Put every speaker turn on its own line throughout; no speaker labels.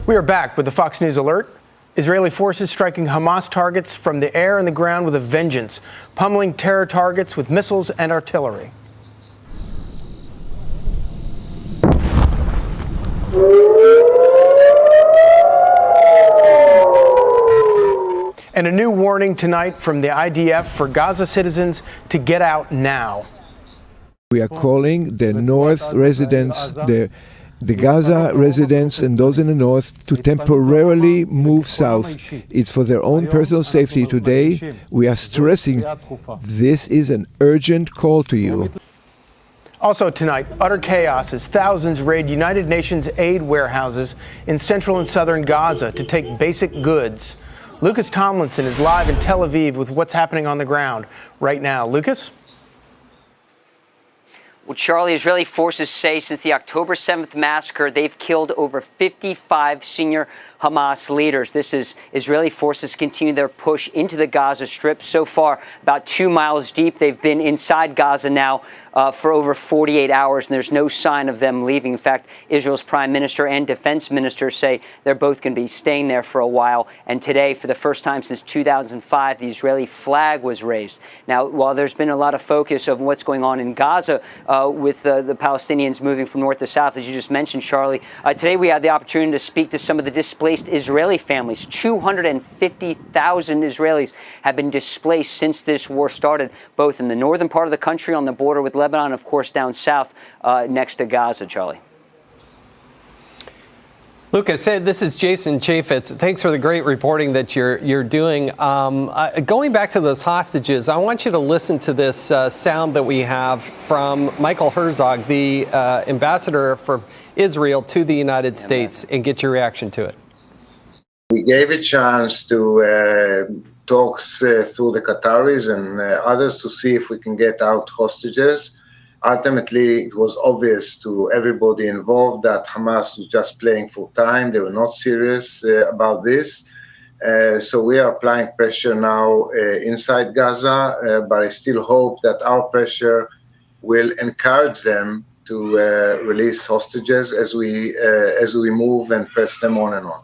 We are back with the Fox News Alert. Israeli forces striking Hamas targets from the air and the ground with a vengeance, pummeling terror targets with missiles and artillery. And a new warning tonight from the IDF for Gaza citizens to get out now.
We are calling the North residents, the Gaza residents and those in the north to temporarily move south. It's for their own personal safety. Today, we are stressing this is an urgent call to you.
Also tonight, utter chaos as thousands raid United Nations aid warehouses in central and southern Gaza to take basic goods. Lucas Tomlinson is live in Tel Aviv with what's happening on the ground right now. Lucas?
Well, Charlie, Israeli forces say since the October 7th massacre, they've killed over 55 senior Hamas leaders. This is Israeli forces continue their push into the Gaza Strip. So far, about 2 miles deep, they've been inside Gaza now for over 48 hours, and there's no sign of them leaving. In fact, Israel's prime minister and defense minister say they're both going to be staying there for a while. And today, for the first time since 2005, the Israeli flag was raised. Now, while there's been a lot of focus of what's going on in Gaza with the Palestinians moving from north to south, as you just mentioned, Charlie, today we had the opportunity to speak to some of the displaced Israeli families. 250,000 Israelis have been displaced since this war started, both in the northern part of the country on the border with Lebanon, of course, down south next to Gaza, Charlie.
Lucas, this is Jason Chaffetz. Thanks for the great reporting that you're doing. Going back to those hostages, I want you to listen to this sound that we have from Michael Herzog, the ambassador for Israel to the United States, and get your reaction to it.
We gave a chance to talks through the Qataris and others to see if we can get out hostages. Ultimately, it was obvious to everybody involved that Hamas was just playing for time. They were not serious about this. So we are applying pressure now inside Gaza, but I still hope that our pressure will encourage them to release hostages as we move and press them on and on.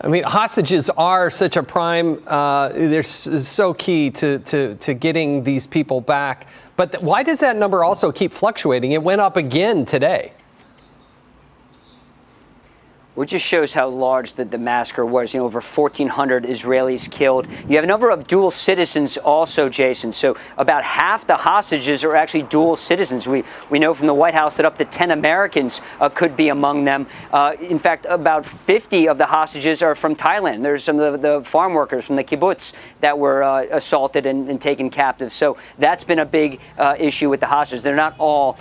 I mean, hostages are such a prime, they're so key to getting these people back. But why does that number also keep fluctuating? It went up again today.
Which just shows how large the massacre was. Over 1,400 Israelis killed. You have a number of dual citizens also, Jason. So about half the hostages are actually dual citizens. We know from the White House that up to 10 Americans could be among them. In fact, about 50 of the hostages are from Thailand. There's some of the farm workers from the kibbutz that were assaulted and taken captive. So that's been a big issue with the hostages. They're not all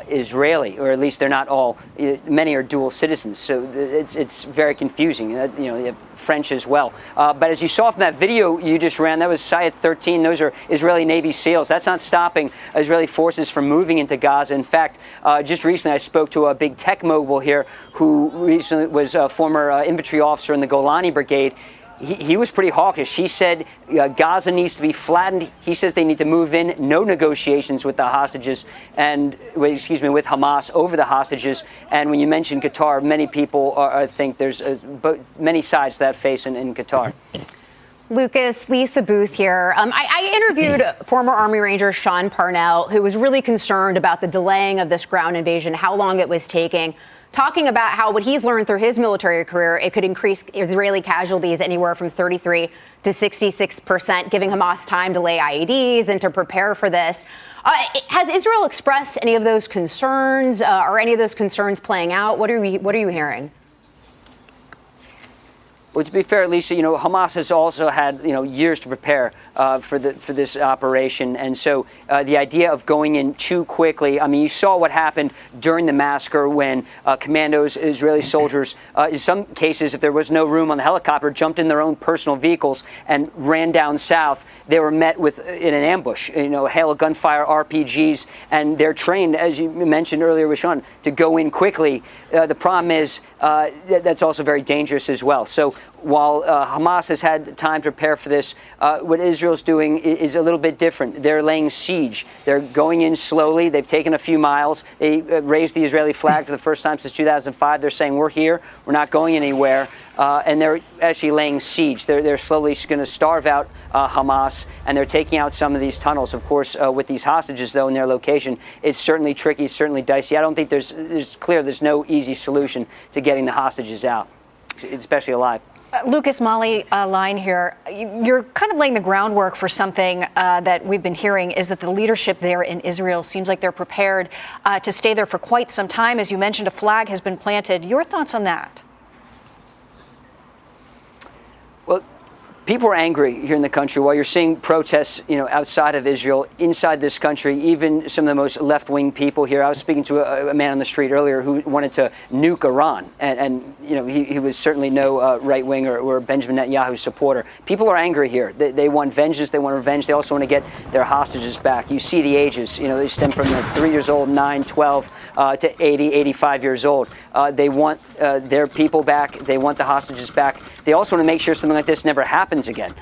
Israeli, or at least they're not all. Many are dual citizens. So it's very confusing. You have French as well. But as you saw from that video you just ran, that was Sayed 13. Those are Israeli Navy SEALs. That's not stopping Israeli forces from moving into Gaza. In fact, just recently I spoke to a big tech mogul here who recently was a former infantry officer in the Golani Brigade. He was pretty hawkish. He said Gaza needs to be flattened. He says they need to move in. No negotiations with the hostages with Hamas over the hostages. And when you mention Qatar, many people think there's many sides to that face in Qatar.
Lucas, Lisa Booth here. I interviewed former Army Ranger Sean Parnell, who was really concerned about the delaying of this ground invasion, how long it was taking, talking about how what he's learned through his military career, it could increase Israeli casualties anywhere from 33 to 66%, giving Hamas time to lay IEDs and to prepare for this. Has Israel expressed any of those concerns? Are any of those concerns playing out? What are you hearing?
Well, to be fair, Lisa, Hamas has also had, years to prepare for this operation. And so the idea of going in too quickly, I mean, you saw what happened during the massacre when commandos, Israeli soldiers, in some cases, if there was no room on the helicopter, jumped in their own personal vehicles and ran down south. They were met in an ambush, hail of gunfire, RPGs, and they're trained, as you mentioned earlier with Sean, to go in quickly. The problem is that's also very dangerous as well. So while Hamas has had time to prepare for this, what Israel's doing is a little bit different. They're laying siege. They're going in slowly. They've taken a few miles. They raised the Israeli flag for the first time since 2005. They're saying, we're here. We're not going anywhere. And they're actually laying siege. They're slowly going to starve out Hamas, and they're taking out some of these tunnels. Of course, with these hostages, though, in their location, it's certainly tricky, certainly dicey. I don't think there's no easy solution to getting the hostages out, especially alive.
Lucas, Molly, line here. You're kind of laying the groundwork for something that we've been hearing, is that the leadership there in Israel seems like they're prepared to stay there for quite some time. As you mentioned, a flag has been planted. Your thoughts on that?
Well, people are angry here in the country. While you're seeing protests, outside of Israel, inside this country, even some of the most left-wing people here. I was speaking to a man on the street earlier who wanted to nuke Iran, and he was certainly no right-wing or Benjamin Netanyahu supporter. People are angry here. They want vengeance. They want revenge. They also want to get their hostages back. You see the ages. They stem from 3 years old, 9, 12, to 80, 85 years old. They want their people back. They want the hostages back. They also want to make sure something like this never happens again.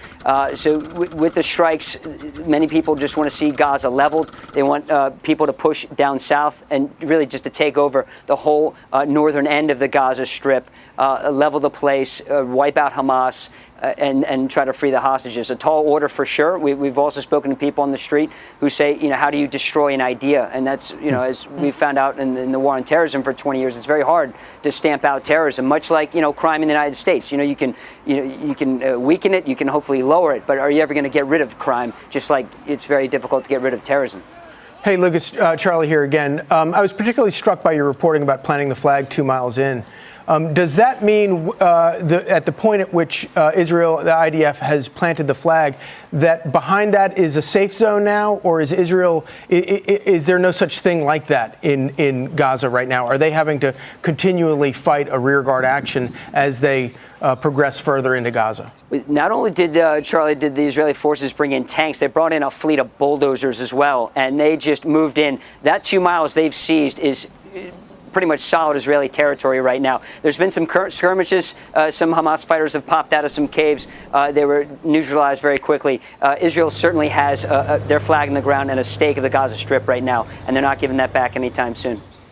So with the strikes, many people just want to see Gaza leveled. They want people to push down south and really just to take over the whole northern end of the Gaza Strip, level the place, wipe out Hamas, and try to free the hostages. A tall order for sure. We've also spoken to people on the street who say, how do you destroy an idea? And that's, as we've found out in the war on terrorism for 20 years, it's very hard to stamp out terrorism, much like, crime in the United States. You can weaken it, you can hopefully lower it, but are you ever going to get rid of crime? Just like it's very difficult to get rid of terrorism.
Hey, Lucas, Charlie here again. I was particularly struck by your reporting about planting the flag 2 miles in. Does that mean at the point at which Israel, the IDF, has planted the flag, that behind that is a safe zone now, or is Israel, is there no such thing like that in Gaza right now? Are they having to continually fight a rearguard action as they progress further into Gaza?
Not only did the Israeli forces bring in tanks, they brought in a fleet of bulldozers as well, and they just moved in. That 2 miles they've seized is pretty much solid Israeli territory right now. There's been some skirmishes. Some Hamas fighters have popped out of some caves. They were neutralized very quickly. Israel certainly has their flag in the ground and a stake of the Gaza Strip right now, and they're not giving that back anytime soon.